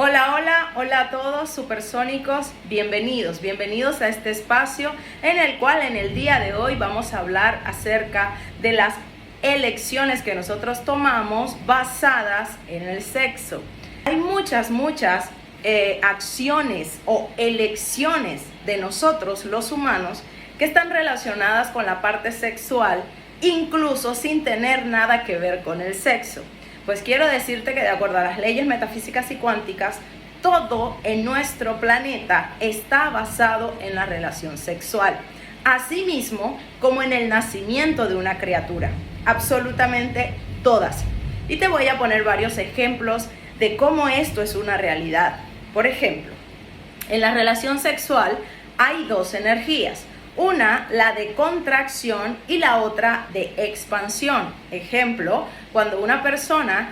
Hola, hola, hola a todos supersónicos, bienvenidos a este espacio en el cual en el día de hoy vamos a hablar acerca de las elecciones que nosotros tomamos basadas en el sexo. Hay muchas acciones o elecciones de nosotros los humanos que están relacionadas con la parte sexual, incluso sin tener nada que ver con el sexo. Pues quiero decirte que de acuerdo a las leyes metafísicas y cuánticas, todo en nuestro planeta está basado en la relación sexual, asimismo como en el nacimiento de una criatura, absolutamente todas. Y te voy a poner varios ejemplos de cómo esto es una realidad. Por ejemplo, en la relación sexual hay dos energías. Una, la de contracción, y la otra de expansión. Ejemplo, cuando una persona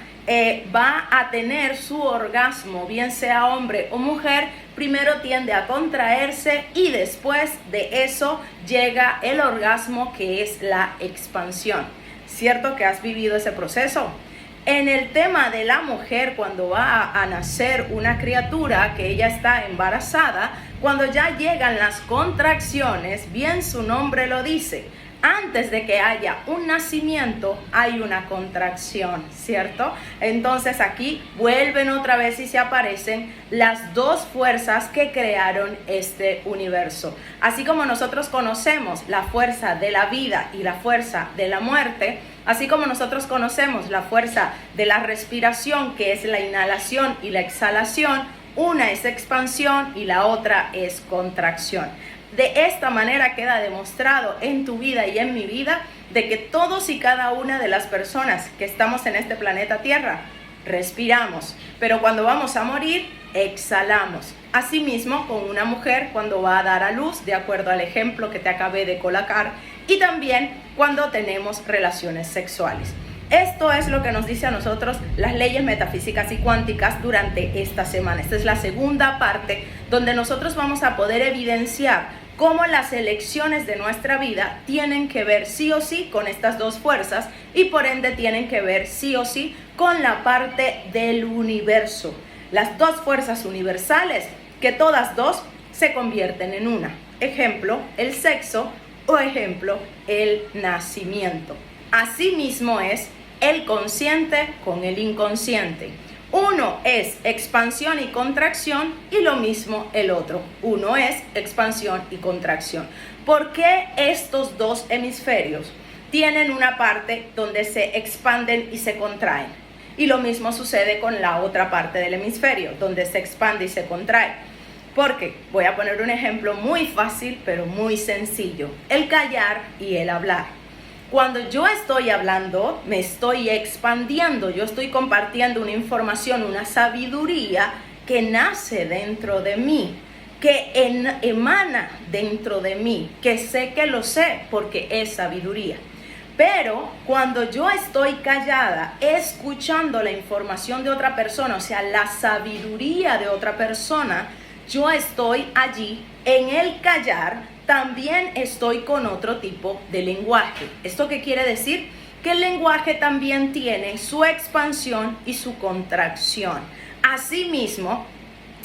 va a tener su orgasmo, bien sea hombre o mujer, primero tiende a contraerse y después de eso llega el orgasmo, que es la expansión. ¿Cierto que has vivido ese proceso? En el tema de la mujer, cuando va a nacer una criatura, que ella está embarazada, cuando ya llegan las contracciones, bien su nombre lo dice, antes de que haya un nacimiento hay una contracción, ¿cierto? Entonces aquí vuelven otra vez y se aparecen las dos fuerzas que crearon este universo. Así como nosotros conocemos la fuerza de la vida y la fuerza de la muerte, así como nosotros conocemos la fuerza de la respiración, que es la inhalación y la exhalación, una es expansión y la otra es contracción. De esta manera queda demostrado en tu vida y en mi vida de que todos y cada una de las personas que estamos en este planeta Tierra respiramos, pero cuando vamos a morir exhalamos. Asimismo, con una mujer cuando va a dar a luz, de acuerdo al ejemplo que te acabé de colocar, y también cuando tenemos relaciones sexuales. Esto es lo que nos dice a nosotros las leyes metafísicas y cuánticas durante esta semana. Esta es la segunda parte donde nosotros vamos a poder evidenciar cómo las elecciones de nuestra vida tienen que ver sí o sí con estas dos fuerzas y por ende tienen que ver sí o sí con la parte del universo. Las dos fuerzas universales que todas dos se convierten en una. Ejemplo, el sexo o ejemplo, el nacimiento. Asimismo es el consciente con el inconsciente. Uno es expansión y contracción y lo mismo el otro. Uno es expansión y contracción. ¿Por qué estos dos hemisferios tienen una parte donde se expanden y se contraen? Y lo mismo sucede con la otra parte del hemisferio, donde se expande y se contrae. Porque voy a poner un ejemplo muy fácil, pero muy sencillo. El callar y el hablar. Cuando yo estoy hablando, me estoy expandiendo, yo estoy compartiendo una información, una sabiduría que nace dentro de mí, que emana dentro de mí, que sé que lo sé porque es sabiduría. Pero cuando yo estoy callada, escuchando la información de otra persona, o sea, la sabiduría de otra persona, yo estoy allí en el callar. También estoy con otro tipo de lenguaje. ¿Esto qué quiere decir? Que el lenguaje también tiene su expansión y su contracción. Asimismo,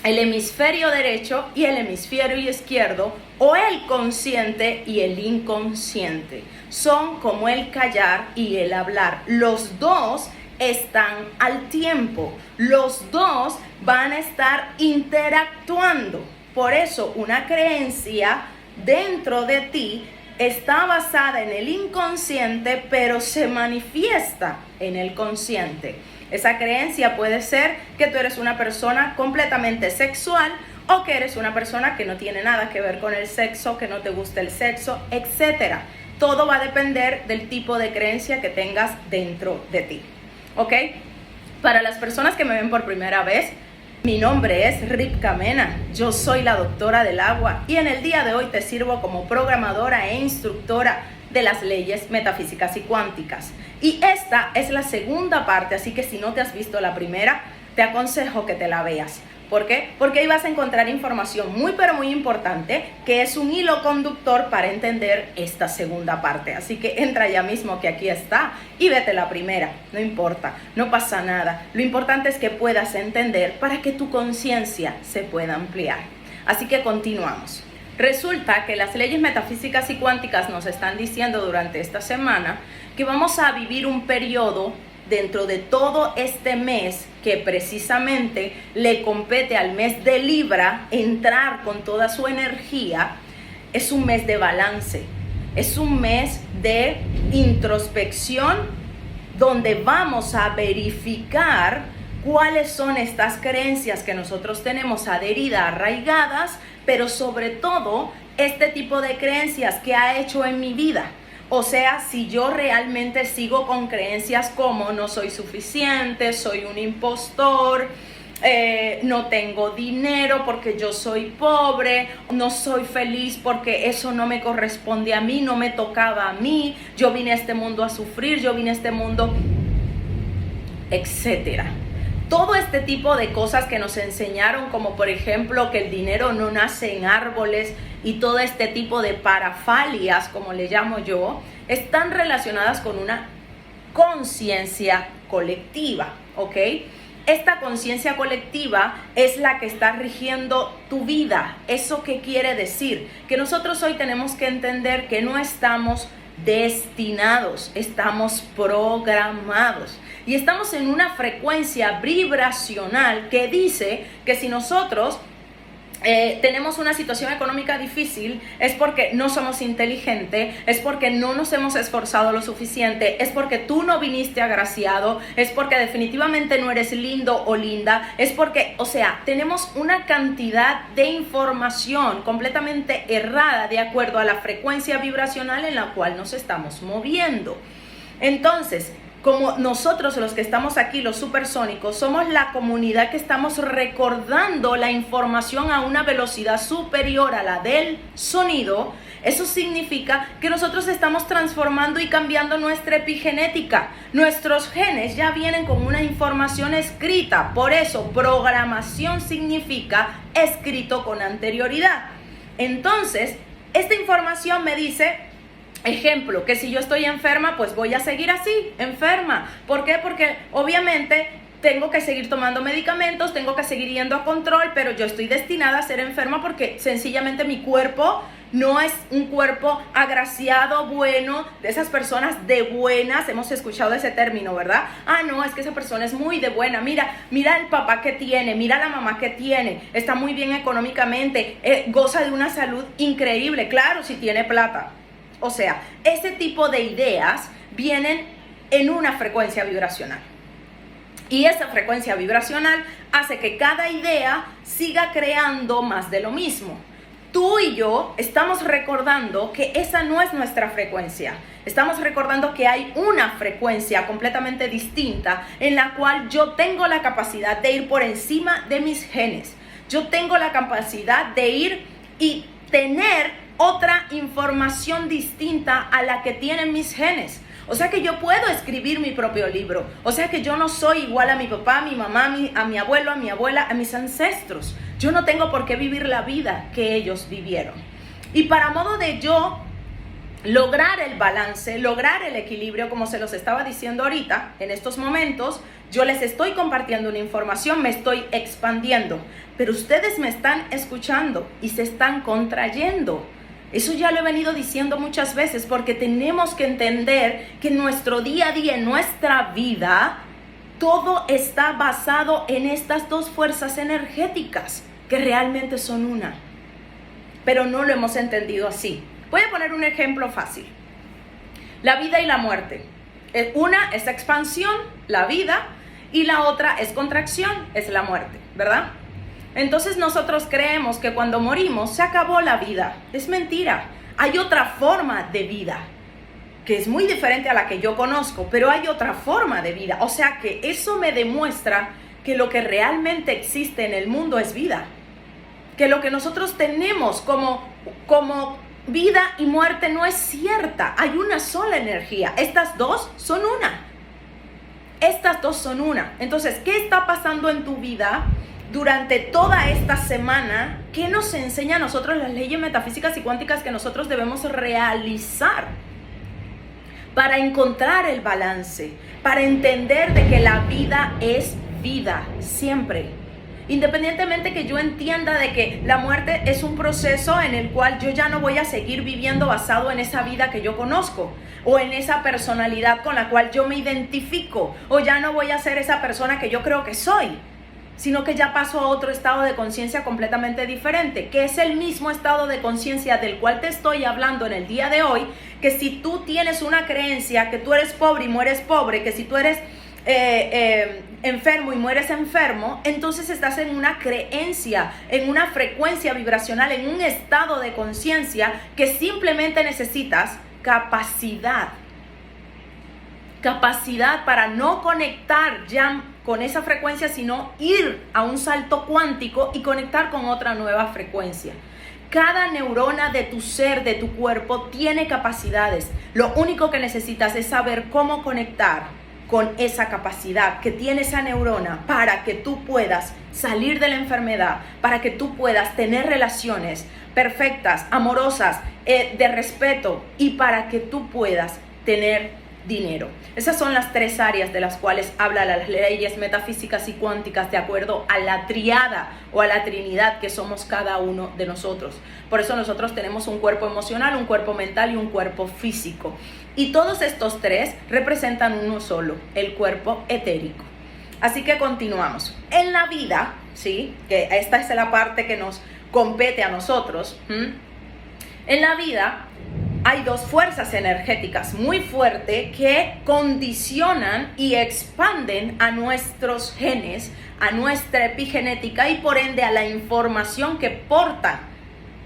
el hemisferio derecho y el hemisferio izquierdo, o el consciente y el inconsciente, son como el callar y el hablar. Los dos están al tiempo. Los dos van a estar interactuando. Por eso, una creencia dentro de ti está basada en el inconsciente, pero se manifiesta en el consciente. Esa creencia puede ser que tú eres una persona completamente sexual o que eres una persona que no tiene nada que ver con el sexo, que no te gusta el sexo, etc. Todo va a depender del tipo de creencia que tengas dentro de ti. ¿Ok? Para las personas que me ven por primera vez, mi nombre es Ripka Mena, yo soy la doctora del agua y en el día de hoy te sirvo como programadora e instructora de las leyes metafísicas y cuánticas. Y esta es la segunda parte, así que si no te has visto la primera, te aconsejo que te la veas. ¿Por qué? Porque ahí vas a encontrar información muy pero muy importante que es un hilo conductor para entender esta segunda parte. Así que entra ya mismo que aquí está y vete la primera. No importa, no pasa nada. Lo importante es que puedas entender para que tu conciencia se pueda ampliar. Así que continuamos. Resulta que las leyes metafísicas y cuánticas nos están diciendo durante esta semana que vamos a vivir un periodo dentro de todo este mes que precisamente le compete al mes de Libra entrar con toda su energía. Es un mes de balance, es un mes de introspección donde vamos a verificar cuáles son estas creencias que nosotros tenemos adheridas, arraigadas, pero sobre todo este tipo de creencias que ha hecho en mi vida. O sea, si yo realmente sigo con creencias como no soy suficiente, soy un impostor, no tengo dinero porque yo soy pobre, no soy feliz porque eso no me corresponde a mí, no me tocaba a mí, yo vine a este mundo a sufrir, yo vine a este mundo, etcétera. Todo este tipo de cosas que nos enseñaron, como por ejemplo que el dinero no nace en árboles y todo este tipo de parafalias, como le llamo yo, están relacionadas con una conciencia colectiva, ¿ok? Esta conciencia colectiva es la que está rigiendo tu vida. ¿Eso qué quiere decir? Que nosotros hoy tenemos que entender que no estamos destinados, estamos programados. Y estamos en una frecuencia vibracional que dice que si nosotros tenemos una situación económica difícil, es porque no somos inteligentes, es porque no nos hemos esforzado lo suficiente, es porque tú no viniste agraciado, es porque definitivamente no eres lindo o linda, es porque, o sea, tenemos una cantidad de información completamente errada de acuerdo a la frecuencia vibracional en la cual nos estamos moviendo. Entonces, como nosotros los que estamos aquí, los supersónicos, somos la comunidad que estamos recordando la información a una velocidad superior a la del sonido, eso significa que nosotros estamos transformando y cambiando nuestra epigenética. Nuestros genes ya vienen con una información escrita, por eso programación significa escrito con anterioridad. Entonces, esta información me dice, ejemplo, que si yo estoy enferma, pues voy a seguir así, enferma. ¿Por qué? Porque obviamente tengo que seguir tomando medicamentos, tengo que seguir yendo a control, pero yo estoy destinada a ser enferma porque sencillamente mi cuerpo no es un cuerpo agraciado, bueno, de esas personas de buenas. Hemos escuchado ese término, ¿verdad? Ah, no, es que esa persona es muy de buena. Mira el papá que tiene, mira la mamá que tiene, está muy bien económicamente, goza de una salud increíble, claro, si tiene plata. O sea, ese tipo de ideas vienen en una frecuencia vibracional. Y esa frecuencia vibracional hace que cada idea siga creando más de lo mismo. Tú y yo estamos recordando que esa no es nuestra frecuencia. Estamos recordando que hay una frecuencia completamente distinta en la cual yo tengo la capacidad de ir por encima de mis genes. Yo tengo la capacidad de ir y tener otra información distinta a la que tienen mis genes. O sea que yo puedo escribir mi propio libro. O sea que yo no soy igual a mi papá, a mi mamá, a mi abuelo, a mi abuela, a mis ancestros. Yo no tengo por qué vivir la vida que ellos vivieron. Y para modo de yo lograr el balance, lograr el equilibrio, como se los estaba diciendo ahorita, en estos momentos, yo les estoy compartiendo una información, me estoy expandiendo. Pero ustedes me están escuchando y se están contrayendo. Eso ya lo he venido diciendo muchas veces, porque tenemos que entender que en nuestro día a día, en nuestra vida, todo está basado en estas dos fuerzas energéticas que realmente son una. Pero no lo hemos entendido así. Voy a poner un ejemplo fácil. La vida y la muerte. Una es expansión, la vida, y la otra es contracción, es la muerte, ¿verdad? Entonces nosotros creemos que cuando morimos se acabó la vida. Es mentira. Hay otra forma de vida que es muy diferente a la que yo conozco, pero hay otra forma de vida. O sea que eso me demuestra que lo que realmente existe en el mundo es vida. Que lo que nosotros tenemos como vida y muerte no es cierta. Hay una sola energía. Estas dos son una. estas dos son una. Entonces, ¿qué está pasando en tu vida durante toda esta semana? ¿Qué nos enseña a nosotros las leyes metafísicas y cuánticas que nosotros debemos realizar para encontrar el balance, para entender de que la vida es vida siempre? Independientemente que yo entienda de que la muerte es un proceso en el cual yo ya no voy a seguir viviendo basado en esa vida que yo conozco o en esa personalidad con la cual yo me identifico, o ya no voy a ser esa persona que yo creo que soy, sino que ya paso a otro estado de conciencia completamente diferente, que es el mismo estado de conciencia del cual te estoy hablando en el día de hoy, que si tú tienes una creencia que tú eres pobre y mueres pobre, que si tú eres enfermo y mueres enfermo, entonces estás en una creencia, en una frecuencia vibracional, en un estado de conciencia que simplemente necesitas capacidad para no conectar ya con esa frecuencia, sino ir a un salto cuántico y conectar con otra nueva frecuencia. Cada neurona de tu ser, de tu cuerpo, tiene capacidades. Lo único que necesitas es saber cómo conectar con esa capacidad que tiene esa neurona para que tú puedas salir de la enfermedad, para que tú puedas tener relaciones perfectas, amorosas, de respeto, y para que tú puedas tener dinero. Esas son las tres áreas de las cuales habla las leyes metafísicas y cuánticas de acuerdo a la triada o a la trinidad que somos cada uno de nosotros. Por eso nosotros tenemos un cuerpo emocional, un cuerpo mental y un cuerpo físico. Y todos estos tres representan uno solo, el cuerpo etérico. Así que continuamos. En la vida, ¿sí? Que esta es la parte que nos compete a nosotros. En la vida hay dos fuerzas energéticas muy fuertes que condicionan y expanden a nuestros genes, a nuestra epigenética y por ende a la información que porta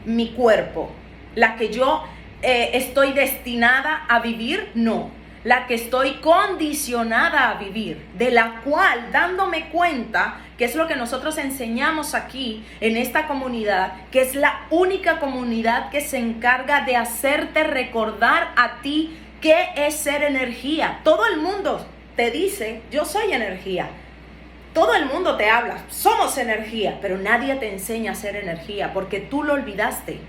mi cuerpo. La que yo estoy destinada a vivir, no. La que estoy condicionada a vivir, de la cual, dándome cuenta, que es lo que nosotros enseñamos aquí en esta comunidad, que es la única comunidad que se encarga de hacerte recordar a ti qué es ser energía. Todo el mundo te dice, yo soy energía. Todo el mundo te habla, somos energía, pero nadie te enseña a ser energía porque tú lo olvidaste.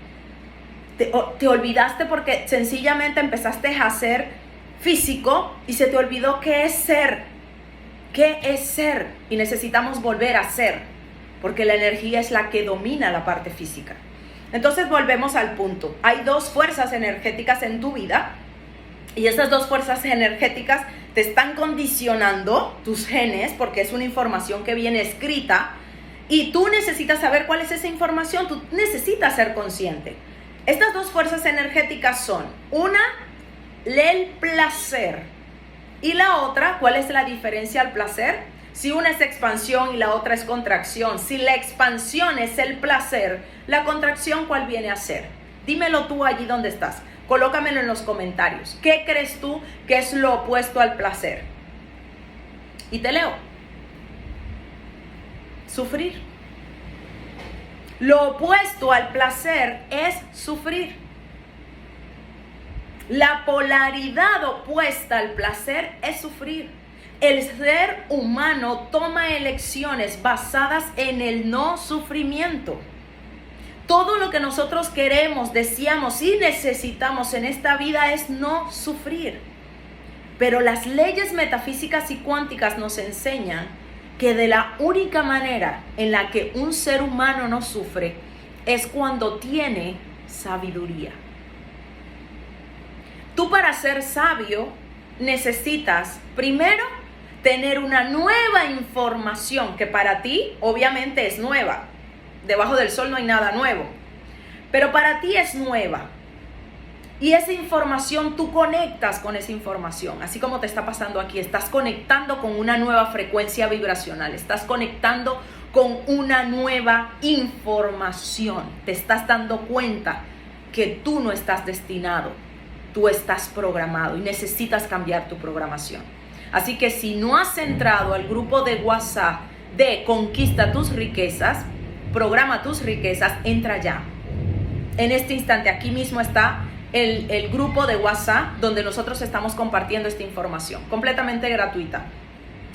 Te olvidaste porque sencillamente empezaste a ser físico y se te olvidó qué es ser. ¿Qué es ser? Y necesitamos volver a ser, porque la energía es la que domina la parte física. Entonces volvemos al punto. Hay dos fuerzas energéticas en tu vida y esas dos fuerzas energéticas te están condicionando tus genes porque es una información que viene escrita y tú necesitas saber cuál es esa información. Tú necesitas ser consciente. Estas dos fuerzas energéticas son una, el placer, y la otra, ¿cuál es la diferencia al placer? Si una es expansión y la otra es contracción. Si la expansión es el placer, la contracción, ¿cuál viene a ser? Dímelo tú allí donde estás. Colócamelo en los comentarios. ¿Qué crees tú que es lo opuesto al placer? Y te leo. Sufrir. Lo opuesto al placer es sufrir. La polaridad opuesta al placer es sufrir. El ser humano toma elecciones basadas en el no sufrimiento. Todo lo que nosotros queremos, deseamos y necesitamos en esta vida es no sufrir. Pero las leyes metafísicas y cuánticas nos enseñan que de la única manera en la que un ser humano no sufre es cuando tiene sabiduría. Tú para ser sabio necesitas primero tener una nueva información que para ti obviamente es nueva. Debajo del sol no hay nada nuevo, pero para ti es nueva. Y esa información, tú conectas con esa información, así como te está pasando aquí. Estás conectando con una nueva frecuencia vibracional, estás conectando con una nueva información. Te estás dando cuenta que tú no estás destinado. Tú estás programado y necesitas cambiar tu programación. Así que si no has entrado al grupo de WhatsApp de Conquista tus riquezas, programa tus riquezas, entra ya. En este instante, aquí mismo está el grupo de WhatsApp donde nosotros estamos compartiendo esta información, completamente gratuita.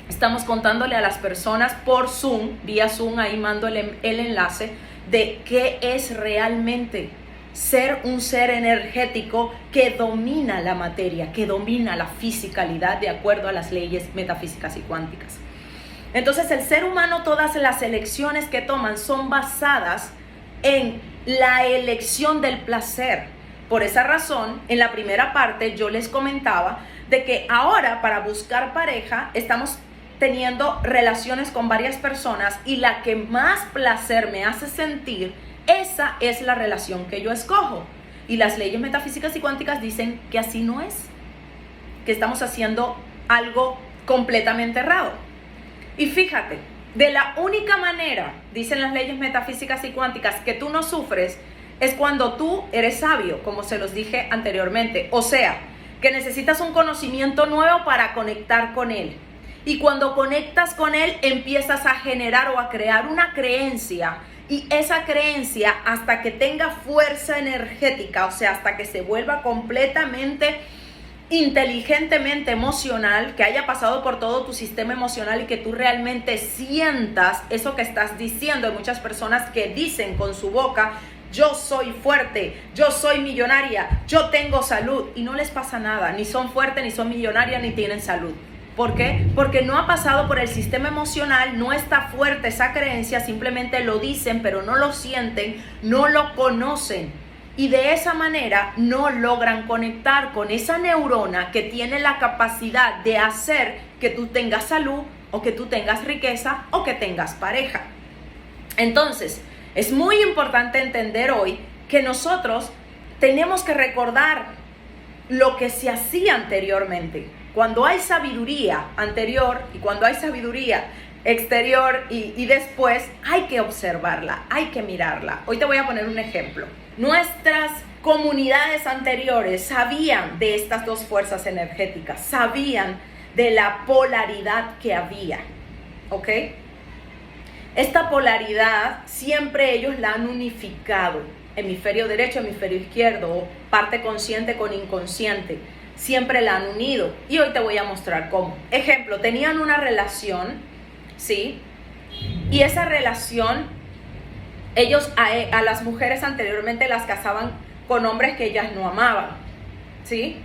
Estamos contándole a las personas por Zoom, vía Zoom, ahí mando el enlace de qué es realmente ser un ser energético que domina la materia, que domina la fisicalidad de acuerdo a las leyes metafísicas y cuánticas. Entonces el ser humano, todas las elecciones que toman son basadas en la elección del placer. Por esa razón, en la primera parte yo les comentaba de que ahora para buscar pareja estamos teniendo relaciones con varias personas y la que más placer me hace sentir, esa es la relación que yo escojo. Y las leyes metafísicas y cuánticas dicen que así no es, que estamos haciendo algo completamente errado. Y fíjate, de la única manera, dicen las leyes metafísicas y cuánticas, que tú no sufres es cuando tú eres sabio, como se los dije anteriormente. O sea, que necesitas un conocimiento nuevo para conectar con él. Y cuando conectas con él, empiezas a generar o a crear una creencia. Y esa creencia, hasta que tenga fuerza energética, o sea, hasta que se vuelva completamente, inteligentemente emocional, que haya pasado por todo tu sistema emocional y que tú realmente sientas eso que estás diciendo. Hay muchas personas que dicen con su boca: yo soy fuerte, yo soy millonaria, yo tengo salud, y no les pasa nada, ni son fuertes, ni son millonarias, ni tienen salud. ¿Por qué? Porque no ha pasado por el sistema emocional, no está fuerte esa creencia, simplemente lo dicen, pero no lo sienten, no lo conocen. Y de esa manera no logran conectar con esa neurona que tiene la capacidad de hacer que tú tengas salud, o que tú tengas riqueza, o que tengas pareja. Entonces, es muy importante entender hoy que nosotros tenemos que recordar lo que se hacía anteriormente. Cuando hay sabiduría anterior y cuando hay sabiduría exterior y después, hay que observarla, hay que mirarla. Hoy te voy a poner un ejemplo. Nuestras comunidades anteriores sabían de estas dos fuerzas energéticas, sabían de la polaridad que había, ¿ok? Esta polaridad siempre ellos la han unificado, hemisferio derecho, hemisferio izquierdo, parte consciente con inconsciente, siempre la han unido. Y hoy te voy a mostrar cómo. Ejemplo, tenían una relación, ¿sí? Y esa relación, ellos a las mujeres anteriormente las casaban con hombres que ellas no amaban, ¿sí?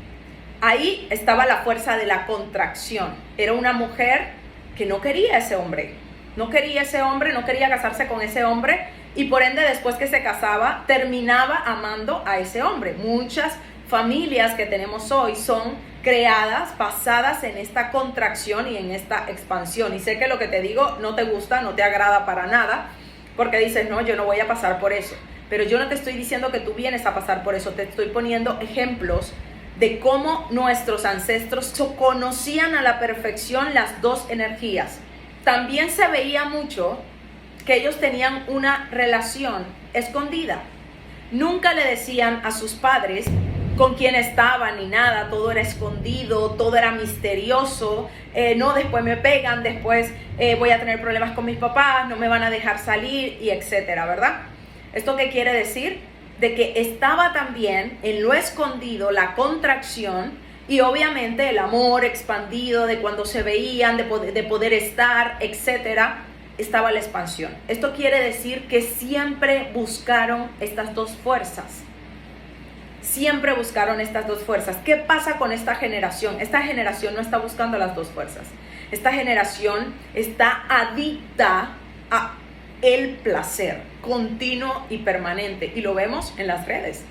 Ahí estaba la fuerza de la contracción. Era una mujer que no quería a ese hombre. No quería ese hombre, no quería casarse con ese hombre, y por ende después que se casaba terminaba amando a ese hombre. Muchas familias que tenemos hoy son creadas, basadas en esta contracción y en esta expansión. Y sé que lo que te digo no te gusta, no te agrada para nada, porque dices: no, yo no voy a pasar por eso. Pero yo no te estoy diciendo que tú vienes a pasar por eso, te estoy poniendo ejemplos de cómo nuestros ancestros conocían a la perfección las dos energías. También se veía mucho que ellos tenían una relación escondida. Nunca le decían a sus padres con quién estaban ni nada, todo era escondido, todo era misterioso. No, después me pegan, después voy a tener problemas con mis papás, no me van a dejar salir, y etcétera, ¿verdad? ¿Esto qué quiere decir? De que estaba también en lo escondido la contracción, y obviamente el amor expandido de cuando se veían, de poder estar, etcétera, estaba la expansión. Esto quiere decir que siempre buscaron estas dos fuerzas. Siempre buscaron estas dos fuerzas. ¿Qué pasa con esta generación? Esta generación no está buscando las dos fuerzas. Esta generación está adicta a el placer continuo y permanente. Y lo vemos en las redes.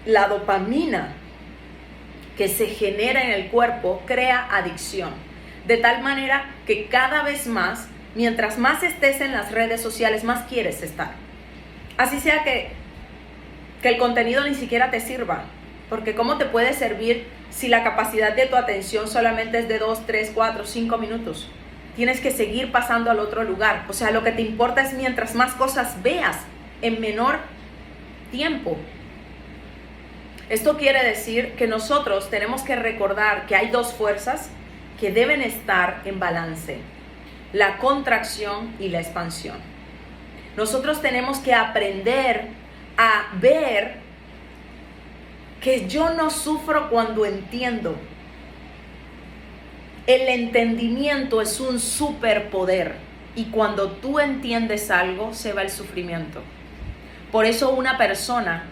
La dopamina que se genera en el cuerpo crea adicción. De tal manera que cada vez más, mientras más estés en las redes sociales, más quieres estar. Así sea que el contenido ni siquiera te sirva. Porque ¿cómo te puede servir si la capacidad de tu atención solamente es de 2, 3, 4, 5 minutos? Tienes que seguir pasando al otro lugar. O sea, lo que te importa es mientras más cosas veas en menor tiempo. Esto quiere decir que nosotros tenemos que recordar que hay dos fuerzas que deben estar en balance: la contracción y la expansión. Nosotros tenemos que aprender a ver que yo no sufro cuando entiendo El entendimiento es un superpoder y cuando tú entiendes algo, se va el sufrimiento. Por eso una persona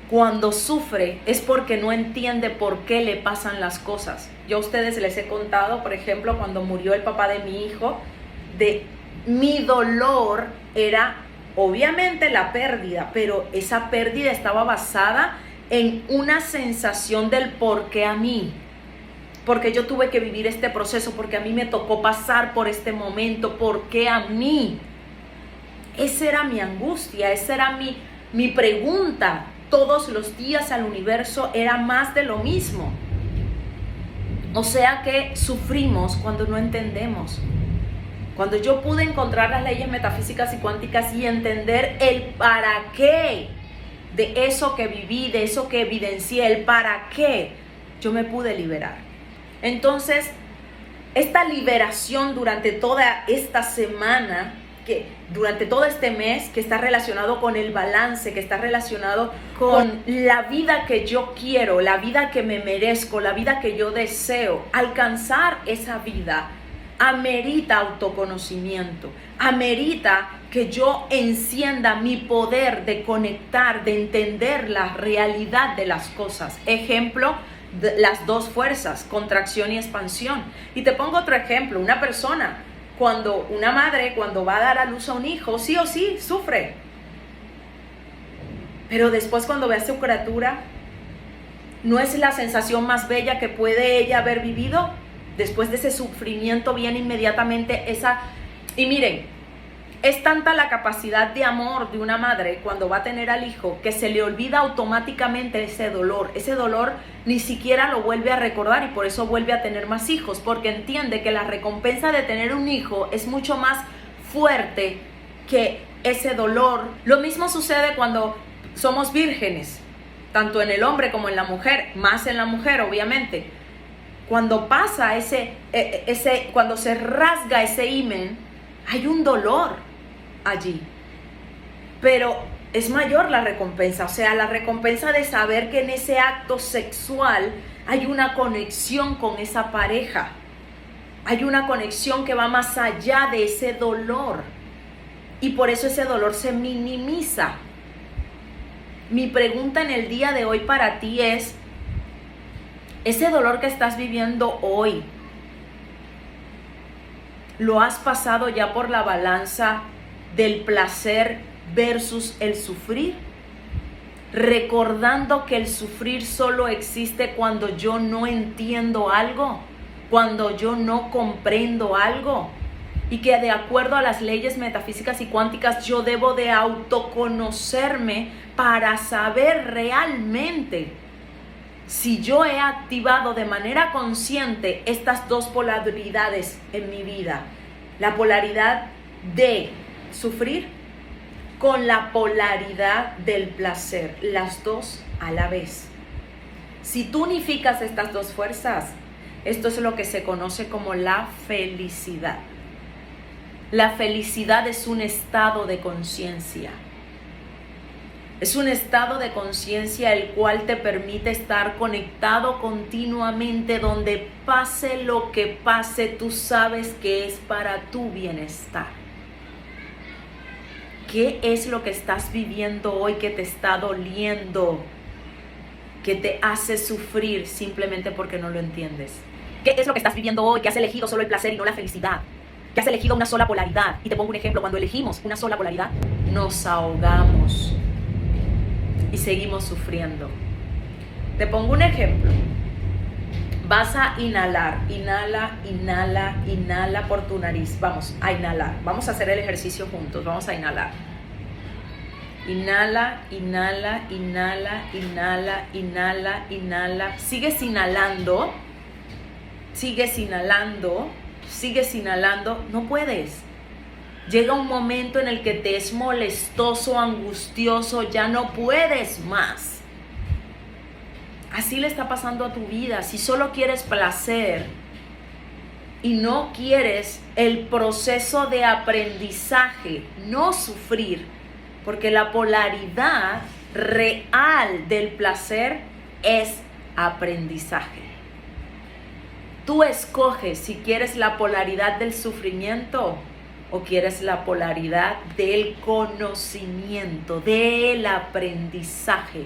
cuando sufre es porque no entiende por qué le pasan las cosas. Yo a ustedes les he contado, por ejemplo, cuando murió el papá de mi hijo, de mi dolor era obviamente la pérdida, pero esa pérdida estaba basada en una sensación del por qué a mí. Porque yo tuve que vivir este proceso, porque a mí me tocó pasar por este momento, ¿por qué a mí? Esa era mi angustia, esa era mi pregunta. Todos los días al universo era más de lo mismo. O sea que sufrimos cuando no entendemos. Cuando yo pude encontrar las leyes metafísicas y cuánticas y entender el para qué de eso que viví, de eso que evidencié, el para qué, yo me pude liberar. Entonces, esta liberación durante toda esta semana, durante todo este mes, que está relacionado con el balance, que está relacionado con la vida que yo quiero, la vida que me merezco, la vida que yo deseo, alcanzar esa vida, amerita autoconocimiento, amerita que yo encienda mi poder de conectar, de entender la realidad de las cosas. Ejemplo, las dos fuerzas, contracción y expansión. Y te pongo otro ejemplo, una persona, una madre cuando va a dar a luz a un hijo, sí o sí, sufre. Pero después cuando ve a su criatura, ¿no es la sensación más bella que puede ella haber vivido? Después de ese sufrimiento viene inmediatamente esa... Y miren, es tanta la capacidad de amor de una madre cuando va a tener al hijo que se le olvida automáticamente ese dolor. Ese dolor ni siquiera lo vuelve a recordar y por eso vuelve a tener más hijos, porque entiende que la recompensa de tener un hijo es mucho más fuerte que ese dolor. Lo mismo sucede cuando somos vírgenes, tanto en el hombre como en la mujer, más en la mujer obviamente. Cuando pasa cuando se rasga ese himen, hay un dolor allí, pero es mayor la recompensa, o sea, la recompensa de saber que en ese acto sexual hay una conexión con esa pareja, hay una conexión que va más allá de ese dolor y por eso ese dolor se minimiza. Mi pregunta en el día de hoy para ti es, ese dolor que estás viviendo hoy, ¿lo has pasado ya por la balanza del placer versus el sufrir? Recordando que el sufrir solo existe cuando yo no entiendo algo, cuando yo no comprendo algo, y que de acuerdo a las leyes metafísicas y cuánticas yo debo de autoconocerme para saber realmente si yo he activado de manera consciente estas dos polaridades en mi vida. La polaridad de sufrir con la polaridad del placer, las dos a la vez. Si tú unificas estas dos fuerzas, esto es lo que se conoce como la felicidad. La felicidad es un estado de conciencia. Es un estado de conciencia el cual te permite estar conectado continuamente, donde pase lo que pase, tú sabes que es para tu bienestar. ¿Qué es lo que estás viviendo hoy que te está doliendo, que te hace sufrir simplemente porque no lo entiendes? ¿Qué es lo que estás viviendo hoy que has elegido solo el placer y no la felicidad? Que has elegido una sola polaridad. Y te pongo un ejemplo, cuando elegimos una sola polaridad, nos ahogamos y seguimos sufriendo. Te pongo un ejemplo. Vas a inhalar, inhala, inhala, inhala por tu nariz. Vamos a inhalar. Vamos a hacer el ejercicio juntos. Vamos a inhalar. Inhala, inhala, inhala, inhala, inhala, inhala. Sigues inhalando. Sigues inhalando. Sigues inhalando. No puedes. Llega un momento en el que te es molestoso, angustioso, ya no puedes más. Así le está pasando a tu vida. Si solo quieres placer y no quieres el proceso de aprendizaje, no sufrir, porque la polaridad real del placer es aprendizaje. Tú escoges si quieres la polaridad del sufrimiento o quieres la polaridad del conocimiento, del aprendizaje.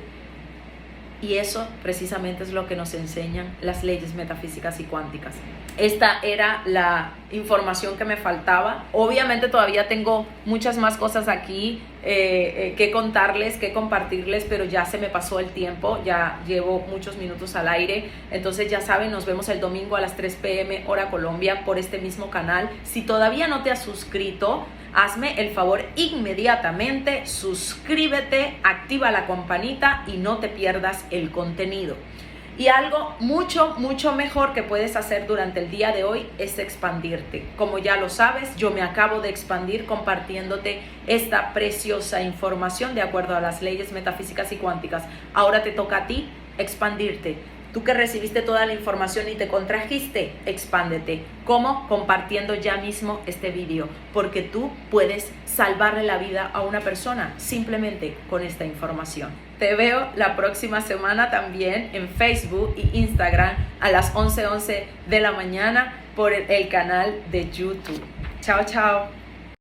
Y eso precisamente es lo que nos enseñan las leyes metafísicas y cuánticas. Esta era la información que me faltaba. Obviamente todavía tengo muchas más cosas aquí que contarles, que compartirles, pero ya se me pasó el tiempo, ya llevo muchos minutos al aire. Entonces ya saben, nos vemos el domingo a las 3 p.m. hora Colombia por este mismo canal. Si todavía no te has suscrito, hazme el favor inmediatamente, suscríbete, activa la campanita y no te pierdas el contenido. Y algo mucho mejor que puedes hacer durante el día de hoy es expandirte. Como ya lo sabes, yo me acabo de expandir compartiéndote esta preciosa información de acuerdo a las leyes metafísicas y cuánticas. Ahora te toca a ti expandirte. Tú que recibiste toda la información y te contrajiste, expándete. ¿Cómo? Compartiendo ya mismo este video, porque tú puedes salvarle la vida a una persona simplemente con esta información. Te veo la próxima semana también en Facebook y Instagram a las 11:11 de la mañana por el canal de YouTube. Chao, chao.